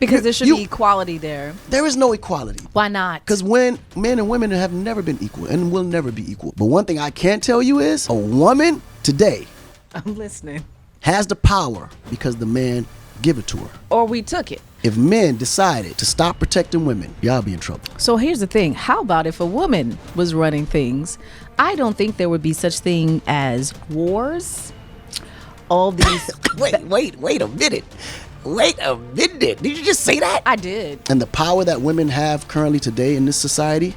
Because there should be equality there. There is no equality. Why not? Because when men and women have never been equal and will never be equal. But one thing I can tell you is a woman today I'm listening. has the power because the man give it to her. Or we took it. If men decided to stop protecting women, y'all be in trouble. So here's the thing. How about if a woman was running things? I don't think there would be such thing as wars. All these... Wait a minute. Wait a minute. Did you just say that? I did. And the power that women have currently today in this society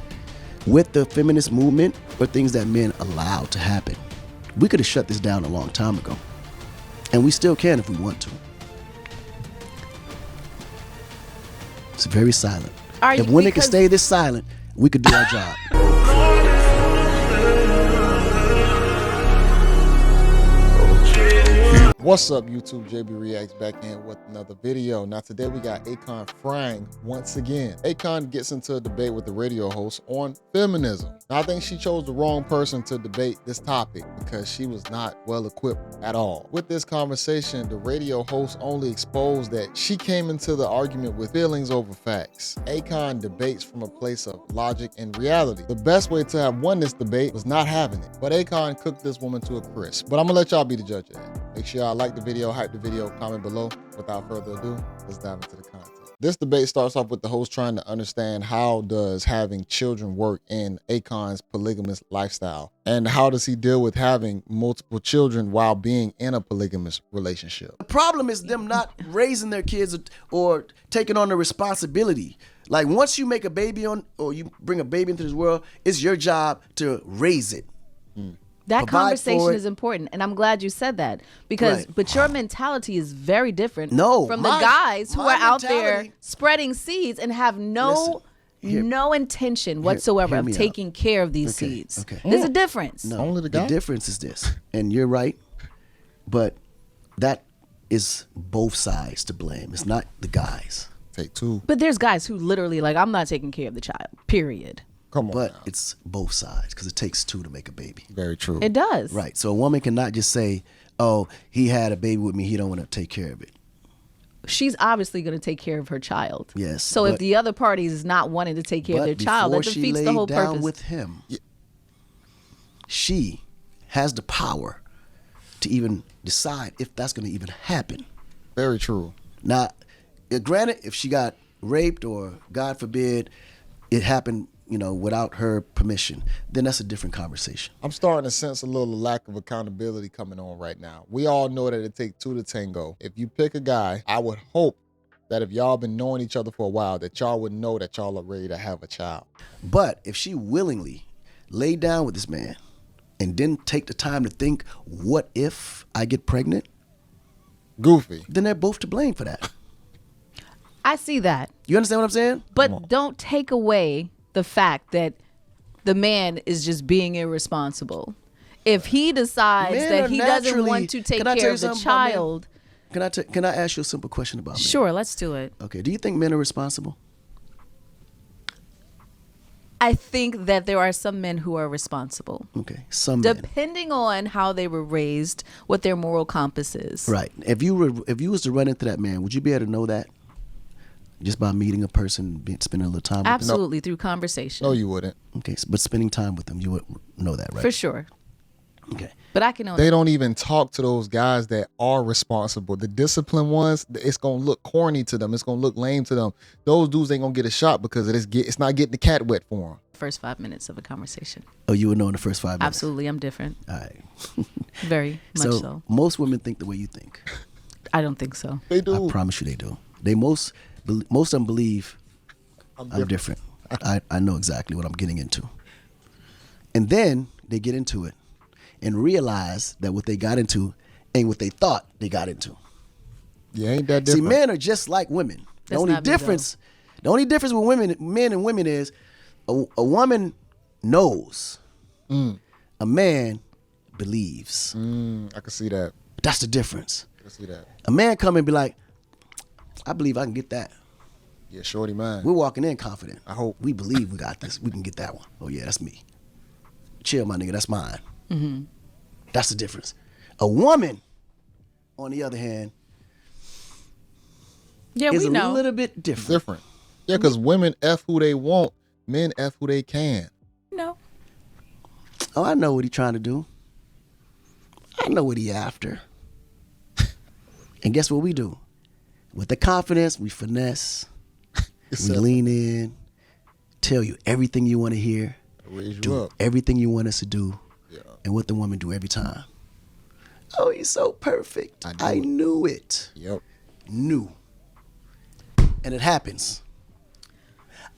with the feminist movement are things that men allowed to happen. We could have shut this down a long time ago. And we still can if we want to. It's very silent. If women could stay this silent, we could do our job. What's up, YouTube? JayBReacts back in with another video. Now today we got Akon frying once again. Akon gets into a debate with the radio host on feminism. Now I think she chose the wrong person to debate this topic because she was not well equipped at all. With this conversation, the radio host only exposed that she came into the argument with feelings over facts. Akon debates from a place of logic and reality. The best way to have won this debate was not having it, but Akon cooked this woman to a crisp. But I'm gonna let y'all be the judge of that. Make sure y'all like the video, hype the video, comment below. Without further ado, let's dive into the content. This debate starts off with the host trying to understand how does having children work in Akon's polygamous lifestyle, and how does he deal with having multiple children while being in a polygamous relationship. The problem is them not raising their kids or taking on the responsibility. Like once you make a baby or you bring a baby into this world, it's your job to raise it. That conversation is important, and I'm glad you said that because, but your mentality is very different from the guys who are out there spreading seeds and have no intention whatsoever of taking care of these seeds. There's a difference. No, only the difference is this, and you're right, but that is both sides to blame. It's not the guys. Take two. But there's guys who literally like, I'm not taking care of the child, period. Come on but now. It's both sides because it takes two to make a baby. Very true. It does. Right. So a woman cannot just say, oh, he had a baby with me, he don't want to take care of it. She's obviously going to take care of her child. Yes. So if the other party is not wanting to take care of their child, that defeats the whole purpose. Down with him, she has the power to even decide if that's going to even happen. Very true. Now, granted, if she got raped or God forbid it happened, without her permission, then that's a different conversation. I'm starting to sense a little lack of accountability coming on right now. We all know that it takes two to tango. If you pick a guy, I would hope that if y'all been knowing each other for a while, that y'all would know that y'all are ready to have a child. But if she willingly laid down with this man and didn't take the time to think, what if I get pregnant? Goofy. Then they're both to blame for that. I see that. You understand what I'm saying? But don't take away the fact that the man is just being irresponsible. If he decides that he doesn't want to take care of the child. Can I ask you a simple question about men? Sure, let's do it. Okay, do you think men are responsible? I think that there are some men who are responsible. Okay, some men. Depending on how they were raised, what their moral compass is. Right. If you was to run into that man, would you be able to know that? Just by meeting a person, spending a little time with them? Absolutely, through conversation. No, you wouldn't. Okay, but spending time with them, you would know that, right? For sure. Okay. But I can They don't even talk to those guys that are responsible. The disciplined ones, it's going to look corny to them. It's going to look lame to them. Those dudes ain't going to get a shot because it's not getting the cat wet for them. First 5 minutes of a conversation. Oh, you would know in the first 5 minutes? Absolutely, I'm different. All right. Very much so. Most women think the way you think. I don't think so. They do. I promise you they do. Most of them believe I'm different. I know exactly what I'm getting into. And then they get into it and realize that what they got into ain't what they thought they got into. Yeah, ain't that different? See, men are just like women. The only difference with men and women is a woman knows. A man believes. I can see that. That's the difference. I can see that. A man come and be like, I believe I can get that. Yeah, shorty mine. We're walking in confident. I hope. We believe we got this. We can get that one. Oh yeah, that's me. Chill, my nigga, that's mine. That's the difference. A woman, on the other hand, is a little bit different. Yeah, because women F who they want, men F who they can. No. Oh, I know what he's trying to do. I know what he after. And guess what we do? With the confidence, we finesse. We lean in, tell you everything you want to hear, do everything you want us to do, and what the woman do every time. Oh, he's so perfect. I knew it. Yep. Knew. And it happens.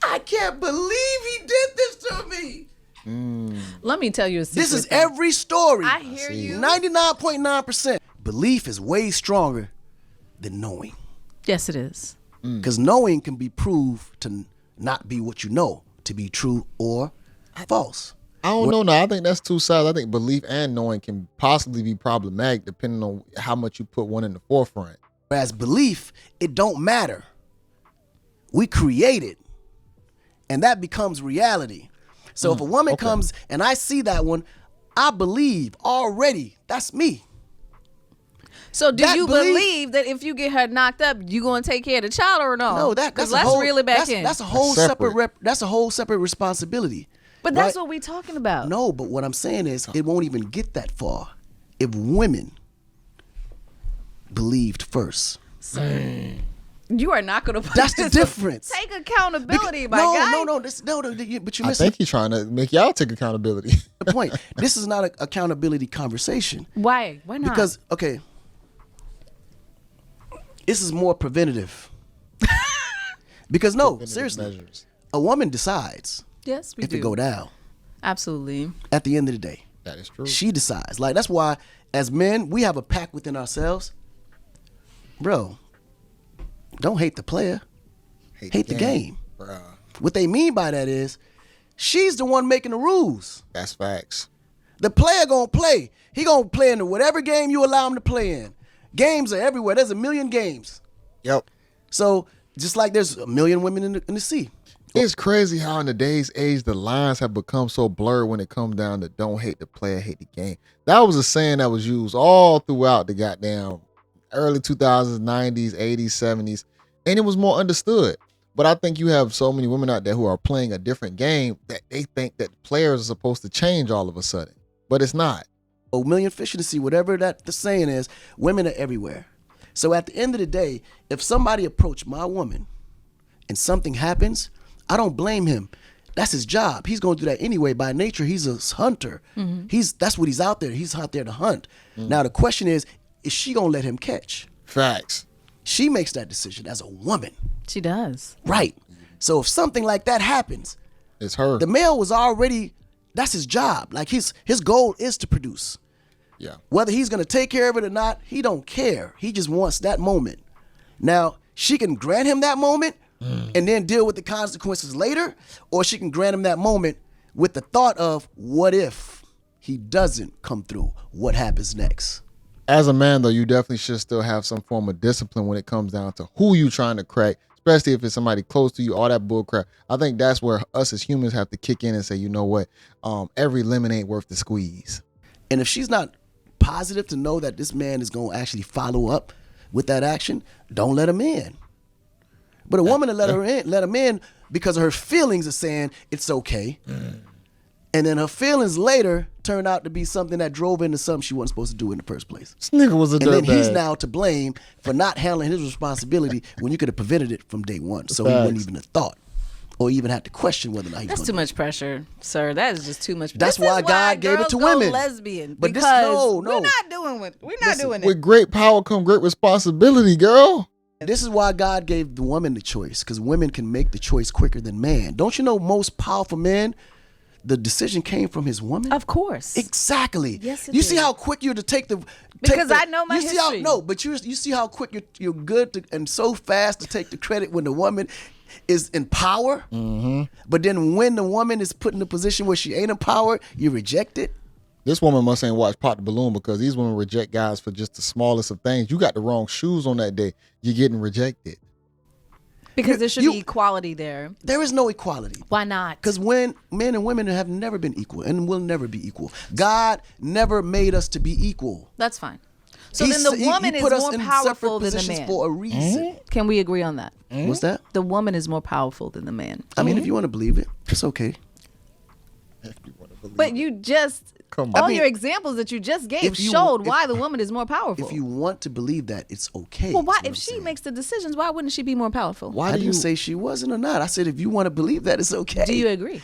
I can't believe he did this to me. Let me tell you a secret. This is every story. I hear you. 99.9%. Belief is way stronger than knowing. Yes, it is. Because knowing can be proved to not be what you know, to be true or false. I don't know. No, I think that's two sides. I think belief and knowing can possibly be problematic depending on how much you put one in the forefront. Whereas belief, it don't matter. We create it, and that becomes reality. So if a woman comes and I see that one, I believe already that's me. So do you believe that if you get her knocked up, you gonna take care of the child or no? No, that's really back in. That's a whole separate responsibility. But that's what we're talking about. No, but what I'm saying is it won't even get that far if women believed first. You are not gonna. That's the difference. Take accountability, my guy. No. But you're missing. I think he's trying to make y'all take accountability. The point. This is not an accountability conversation. Why? Why not? Because this is more preventative. Because seriously, a woman decides. Yes, we do. If it go down. Absolutely. At the end of the day. That is true. She decides. Like, that's why, as men, we have a pact within ourselves. Bro, don't hate the player. Hate the game. Bruh. What they mean by that is, she's the one making the rules. That's facts. The player gonna play. He gonna play in whatever game you allow him to play in. Games are everywhere. There's a million games. Yep. So, just like there's a million women in the sea. It's crazy how in today's age the lines have become so blurred when it comes down to don't hate the player, hate the game. That was a saying that was used all throughout the goddamn early 2000s, 90s, 80s, 70s, and it was more understood. But I think you have so many women out there who are playing a different game that they think that players are supposed to change all of a sudden, but it's not. A million fish in the sea, whatever that the saying is, women are everywhere. So at the end of the day, if somebody approached my woman and something happens, I don't blame him. That's his job. He's going to do that anyway. By nature, he's a hunter. That's what he's out there. He's out there to hunt. Now the question is she going to let him catch? Facts. She makes that decision as a woman. She does. Right. So if something like that happens, it's her. The male was already, that's his job. Like his goal is to produce. Yeah. Whether he's going to take care of it or not, he don't care. He just wants that moment. Now, she can grant him that moment and then deal with the consequences later, or she can grant him that moment with the thought of, what if he doesn't come through? What happens next? As a man, though, you definitely should still have some form of discipline when it comes down to who you trying to crack, especially if it's somebody close to you, all that bull crap. I think that's where us as humans have to kick in and say, you know what, every lemon ain't worth the squeeze. And if she's not positive to know that this man is going to actually follow up with that action, don't let him in. But a woman to let him in because her feelings are saying it's okay. And then her feelings later turned out to be something that drove into something she wasn't supposed to do in the first place. This nigga was a dirtbag. And then he's now to blame for not handling his responsibility when you could have prevented it from day one. So he wouldn't even have thought or even had to question whether or not he was. That's too much pressure, sir. That is just too much. That's why God gave it to women. Lesbian, but we're not doing it. With great power come great responsibility, girl. This is why God gave the woman the choice, because women can make the choice quicker than man. Don't you know most powerful men, the decision came from his woman? Of course. Exactly. Yes, you see how quick you're to take the... Because I know my history. But you see how quick you're good to, and so fast to take the credit when the woman is in power. But then when the woman is put in a position where she ain't in power, you reject it. This woman must ain't watched Pop the Balloon, because these women reject guys for just the smallest of things. You got the wrong shoes on that day, you're getting rejected. Because there should be equality there. There is no equality. Why not? Because when men and women have never been equal and will never be equal. God never made us to be equal. That's fine. So then the woman is more powerful than the man. For a reason. Can we agree on that? What's that? The woman is more powerful than the man. I mean, if you want to believe it, it's okay. But you just your examples that you just gave showed why the woman is more powerful. If you want to believe that, it's okay. Well, why? If she makes the decisions, why wouldn't she be more powerful? I didn't say she wasn't or not. I said if you want to believe that, it's okay. Do you agree?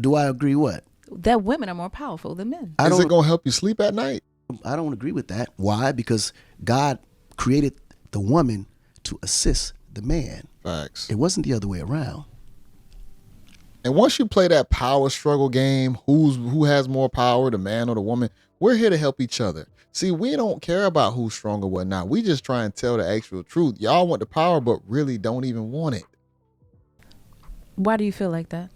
Do I agree what? That women are more powerful than men. Is it going to help you sleep at night? I don't agree with that. Why? Because God created the woman to assist the man. Facts. It wasn't the other way around. And once you play that power struggle game, who has more power, the man or the woman, we're here to help each other. See, we don't care about who's strong or whatnot. We just try and tell the actual truth. Y'all want the power, but really don't even want it. Why do you feel like that?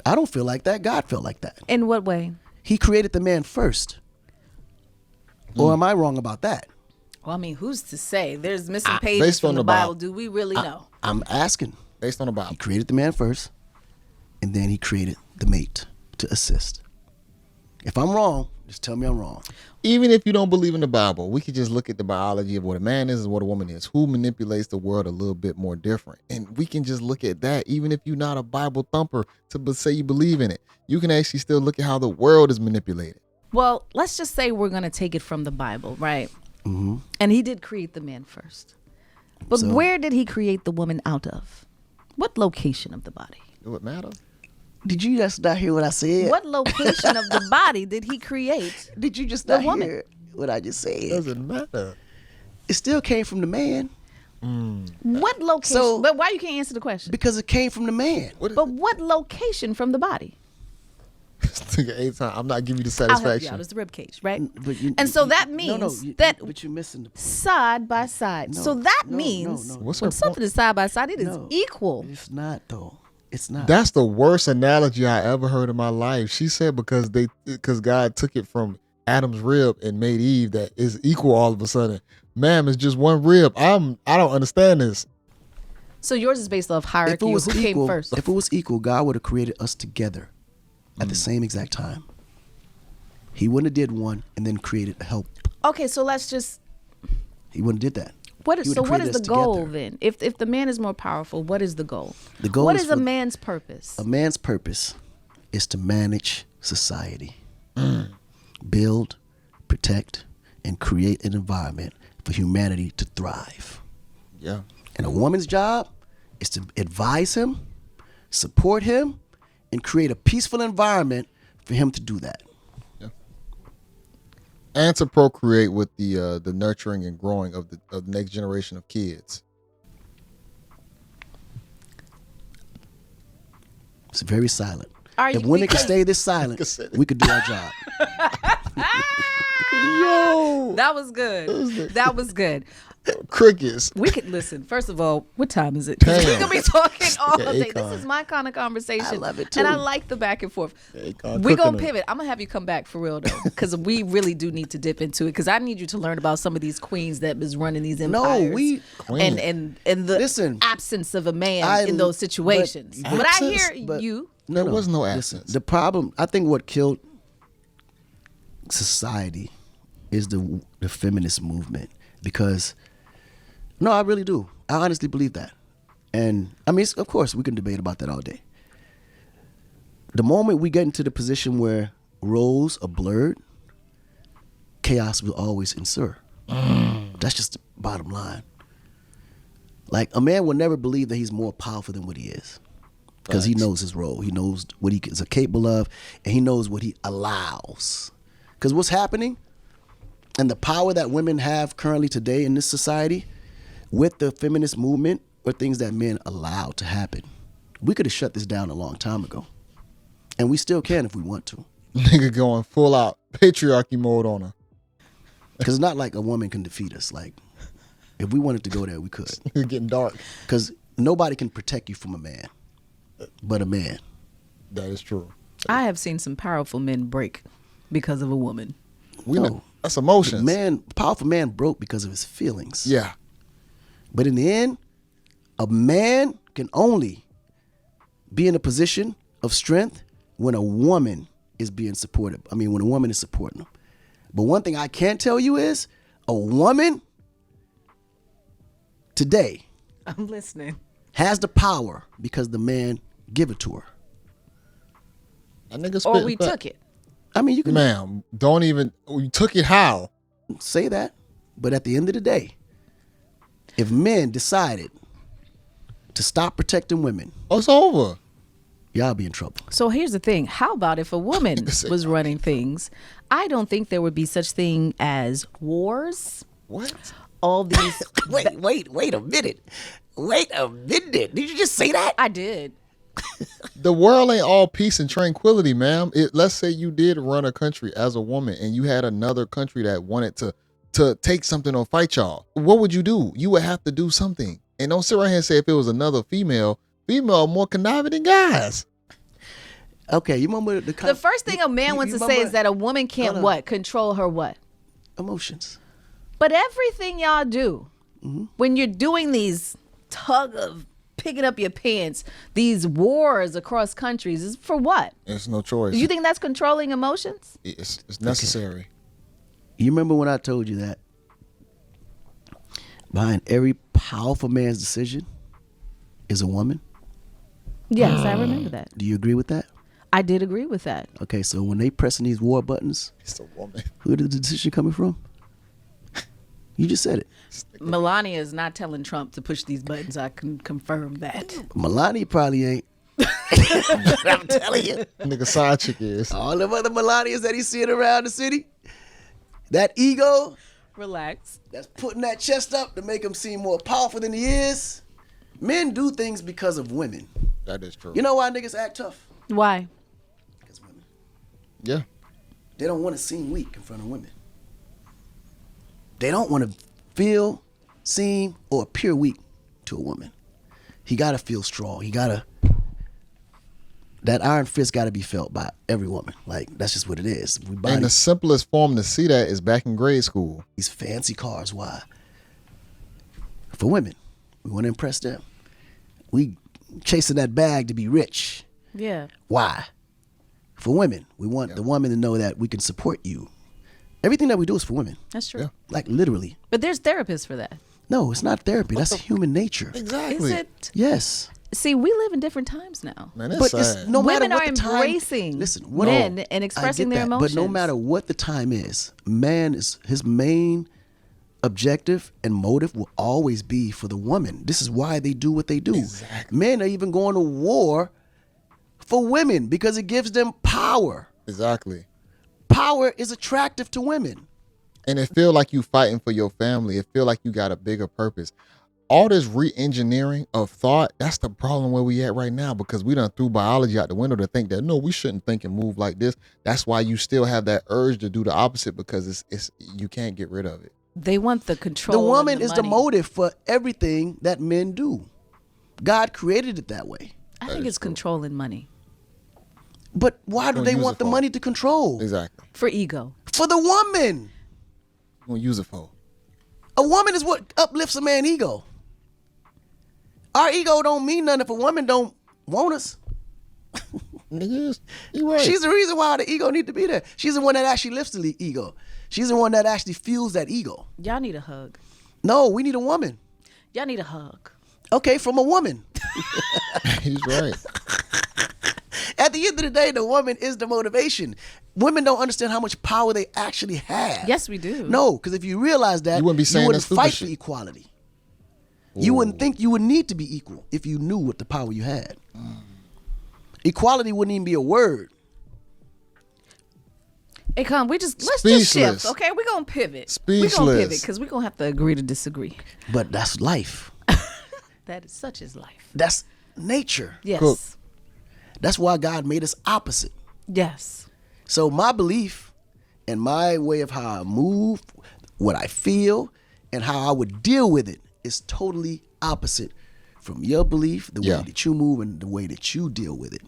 I don't feel like that. God felt like that. In what way? He created the man first. Or am I wrong about that? Well, I mean, who's to say? There's missing pages from the Bible. Do we really know? I'm asking. Based on the Bible. He created the man first, and then he created the mate to assist. If I'm wrong, just tell me I'm wrong. Even if you don't believe in the Bible, we could just look at the biology of what a man is and what a woman is. Who manipulates the world a little bit more different? And we can just look at that, even if you're not a Bible thumper to say you believe in it. You can actually still look at how the world is manipulated. Well, let's just say we're going to take it from the Bible, right? Mm-hmm. And he did create the man first. But where did he create the woman out of? What location of the body? It would matter. Did you just not hear what I said? What location of the body did he create? Did you just not hear what I just said? It doesn't matter. It still came from the man. What location? But why you can't answer the question? Because it came from the man. But what location from the body? I'm not giving you the satisfaction. I'll help you out. It's the rib cage, right? And so that means that but you're missing the side by side. So that means when something is side by side, it is equal. It's not though. It's not. That's the worst analogy I ever heard in my life. She said because God took it from Adam's rib and made Eve that is equal all of a sudden. Ma'am, it's just one rib. I don't understand this. So yours is based off hierarchy. Who came first? If it was equal, God would have created us together at the same exact time. He wouldn't have did one and then created a help. Okay, so let's just. He wouldn't have did that. What is the goal then? If the man is more powerful, what is the goal? The goal what is a man's purpose? A man's purpose is to manage society, build, protect, and create an environment for humanity to thrive. Yeah. And a woman's job is to advise him, support him, and create a peaceful environment for him to do that. Yeah. And to procreate with the nurturing and growing of the next generation of kids. It's very silent. If women could stay this silent, we could do our job. Yo, that was good. That was good. Crickets. We could listen. First of all, what time is it? We could be talking all day. This is my kind of conversation. I love it too. And I like the back and forth. We're going to pivot. I'm going to have you come back for real though. Because we really do need to dip into it. Because I need you to learn about some of these queens that is running these empires. And the absence of a man in those situations. But I hear you. There was no absence. The problem, I think what killed society is the feminist movement. Because no, I really do. I honestly believe that. And I mean, of course, we can debate about that all day. The moment we get into the position where roles are blurred, chaos will always ensue. That's just the bottom line. Like, a man will never believe that he's more powerful than what he is. Because he knows his role. He knows what he is capable of, and he knows what he allows. Because what's happening, and the power that women have currently today in this society with the feminist movement are things that men allow to happen. We could have shut this down a long time ago. And we still can if we want to. Nigga going full out patriarchy mode on her. Because it's not like a woman can defeat us. Like, if we wanted to go there, we could. It's getting dark. Because nobody can protect you from a man but a man. That is true. I have seen some powerful men break because of a woman. We know. That's emotions. Powerful man broke because of his feelings. Yeah. But in the end, a man can only be in a position of strength when a woman is being supportive. I mean, when a woman is supporting him. But one thing I can tell you is A woman today, I'm listening, has the power because the man give it to her. Or we took it. I mean, you can... Ma'am, don't even... You took it how? Say that. But at the end of the day, if men decided to stop protecting women... Oh, it's over. Y'all be in trouble. So here's the thing. How about if a woman was running things? I don't think there would be such thing as wars. What? All these... Wait a minute. Wait a minute. Did you just say that? I did. The world ain't all peace and tranquility, ma'am. Let's say you did run a country as a woman and you had another country that wanted to take something or fight y'all. What would you do? You would have to do something. And don't sit right here and say if it was another female are more conniving than guys. Okay, you remember the first thing a man wants to say is that a woman can't what? Control her what? Emotions. But everything y'all do, when you're doing these tug of picking up your pants, these wars across countries, is for what? It's no choice. Do you think that's controlling emotions? It's necessary. Okay. You remember when I told you that behind every powerful man's decision is a woman? Yes, I remember that. Do you agree with that? I did agree with that. Okay, so when they pressing these war buttons, it's a woman. Who did the decision coming from? You just said it. Melania is not telling Trump to push these buttons. I can confirm that. Melania probably ain't. I'm telling you. Nigga side chick is. All them other Melanias that he's seeing around the city, that ego. Relax. That's putting that chest up to make him seem more powerful than he is. Men do things because of women. That is true. You know why niggas act tough? Why? Because women. Yeah. They don't want to seem weak in front of women. They don't want to feel, seem, or appear weak to a woman. He got to feel strong. That iron fist got to be felt by every woman. Like, that's just what it is. And the simplest form to see that is back in grade school. These fancy cars, why? For women. We want to impress them. We chasing that bag to be rich. Yeah. Why? For women. We want the woman to know that we can support you. Everything that we do is for women. That's true. Yeah. Like, literally. But there's therapists for that. No, it's not therapy. That's human nature. Exactly. Is it? Yes. See, we live in different times now. Man, that's sad. No Women matter are what the embracing time, men and expressing their emotions. But no matter what the time is, his main objective and motive will always be for the woman. This is why they do what they do. Exactly. Men are even going to war for women because it gives them power. Exactly. Power is attractive to women. And it feel like you fighting for your family. It feel like you got a bigger purpose. All this re-engineering of thought, that's the problem where we at right now, because we done threw biology out the window to think that, no, we shouldn't think and move like this. That's why you still have that urge to do the opposite, because it's you can't get rid of it. They want the control. The woman is money. the motive for everything that men do. God created it that way. I think it's controlling money. But why do they want the money to control? Exactly. For ego. For the woman. You gonna use it for? A woman is what uplifts a man's ego. Our ego don't mean nothing if a woman don't want us. Niggas, you right. She's the reason why the ego need to be there. She's the one that actually lifts the ego. She's the one that actually fuels that ego. Y'all need a hug. No, we need a woman. Y'all need a hug. Okay, from a woman. He's right. At the end of the day, the woman is the motivation. Women don't understand how much power they actually have. Yes, we do. No, because if you realize that, you wouldn't be saying you wouldn't that stupid fight shit. for equality. Ooh. You wouldn't think you would need to be equal if you knew what the power you had. Equality wouldn't even be a word. Akon, let's just shift, okay? We're going to pivot. Speechless. We're going to pivot because we're going to have to agree to disagree. But that's life. That is such is life. That's nature. Yes. Cook. That's why God made us opposite. Yes. So my belief and my way of how I move, what I feel, and how I would deal with it is totally opposite from your belief, the way that you move, and the way that you deal with it.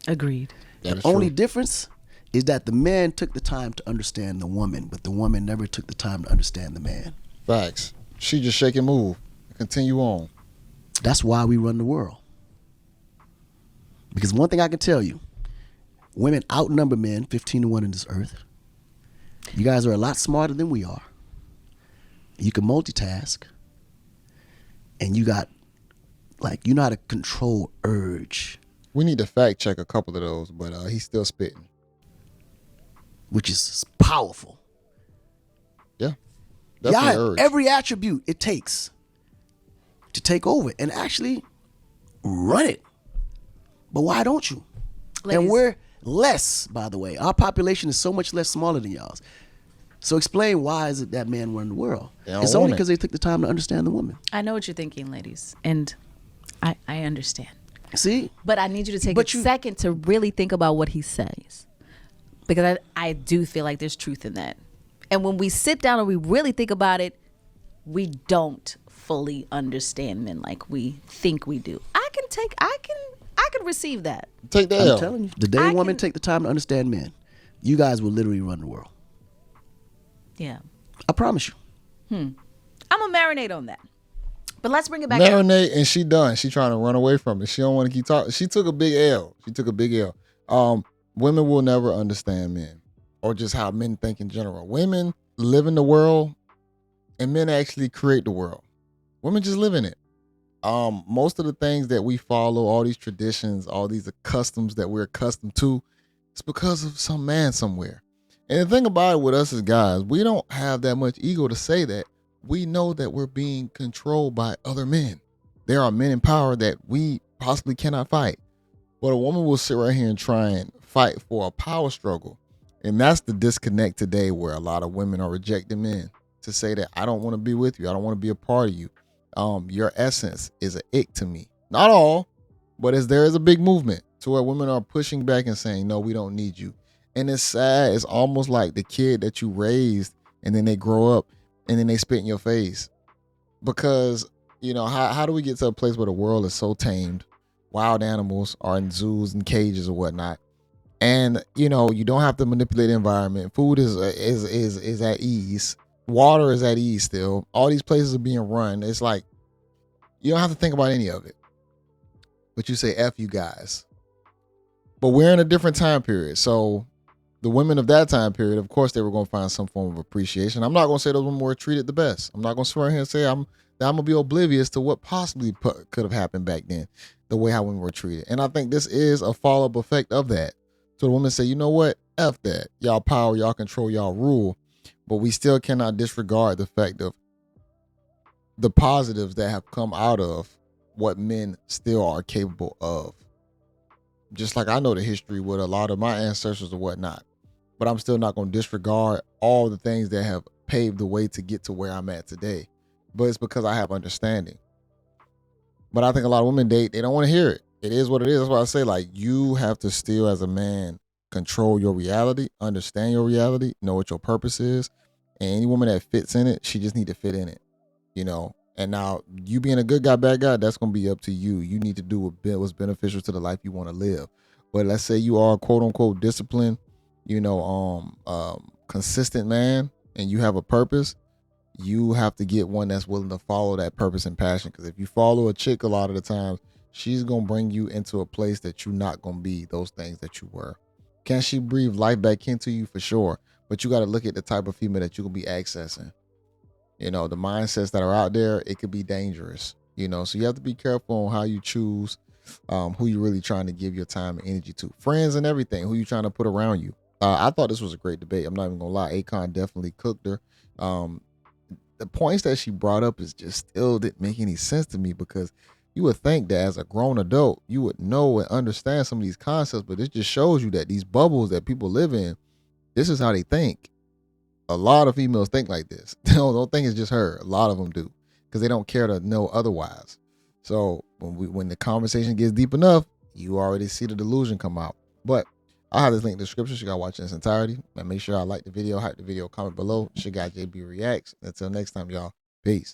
Agreed. The only difference is that the man took the time to understand the woman, but the woman never took the time to understand the man. Facts. She just shake and move. Continue on. That's why we run the world. Because one thing I can tell you, women outnumber men 15-1 in this earth. You guys are a lot smarter than we are. you can multitask, and you got, like, you know how to control urge. We need to fact check a couple of those, but he's still spitting. Which is powerful. Yeah. Y'all have every attribute it takes to take over and actually run it. But why don't you? Ladies. And we're less, by the way. Our population is so much less smaller than y'all's. So explain, why is it that men run the world? It's only because they took the time to understand the woman. I know what you're thinking, ladies. And I understand. See? But I need you to take a second to really think about what he says. Because I do feel like there's truth in that. And when we sit down and we really think about it, we don't fully understand men like we think we do. I can receive that. Take that. I'm telling you, the day women take the time to understand men, you guys will literally run the world. Yeah. I promise you. I'm gonna marinate on that. But let's bring it back. Marinate, and she done. She trying to run away from it. She don't want to keep talking. She took a big L. Women will never understand men, or just how men think in general. Women live in the world, and men actually create the world. Women just live in it. Most of the things that we follow, all these traditions, all these customs that we're accustomed to, it's because of some man somewhere. And the thing about it with us as guys, we don't have that much ego to say that. We know that we're being controlled by other men. There are men in power that we possibly cannot fight. But a woman will sit right here and try and fight for a power struggle. And that's the disconnect today, where a lot of women are rejecting men to say that I don't want to be with you. I don't want to be a part of you. Your essence is an ick to me. Not all, but there is a big movement to where women are pushing back and saying, no, we don't need you. And it's sad. It's almost like the kid that you raised and then they grow up and then they spit in your face. Because, how do we get to a place where the world is so tamed? Wild animals are in zoos and cages or whatnot. And, you don't have to manipulate the environment. Food is at ease. Water is at ease still. All these places are being run. It's like, you don't have to think about any of it. But you say, F you guys. But we're in a different time period. So the women of that time period, of course, they were going to find some form of appreciation. I'm not going to say those women were treated the best. I'm not going to swear here and say I'm going to be oblivious to what possibly could have happened back then, the way how women were treated. And I think this is a follow-up effect of that. So the women say, you know what? F that. Y'all power, y'all control, y'all rule. But we still cannot disregard the fact of the positives that have come out of what men still are capable of. Just like I know the history with a lot of my ancestors or whatnot. But I'm still not going to disregard all the things that have paved the way to get to where I'm at today. But it's because I have understanding. But I think a lot of women, they don't want to hear it. It is what it is. That's why I say, like, you have to still, as a man, control your reality, understand your reality, know what your purpose is. And any woman that fits in it, she just need to fit in it, And now, you being a good guy, bad guy, that's going to be up to you. You need to do what's beneficial to the life you want to live. But let's say you are a quote-unquote disciplined, consistent man, and you have a purpose. You have to get one that's willing to follow that purpose and passion. Because if you follow a chick, a lot of the times, she's going to bring you into a place that you're not going to be those things that you were. Can she breathe life back into you? For sure. But you got to look at the type of female that you can be accessing. The mindsets that are out there, it could be dangerous. So you have to be careful on how you choose who you're really trying to give your time and energy to. Friends and everything, who you trying to put around you. I thought this was a great debate. I'm not even going to lie. Akon definitely cooked her. The points that she brought up is just still didn't make any sense to me, because you would think that as a grown adult, you would know and understand some of these concepts, but it just shows you that these bubbles that people live in, this is how they think. A lot of females think like this. Don't think it's just her. A lot of them do, because they don't care to know otherwise. So when the conversation gets deep enough, you already see the delusion come out. But I'll have this link in the description. You got to watch it in its entirety. And make sure I like the video, hype the video, comment below. It's your guy JayBReacts. Until next time, y'all. Peace.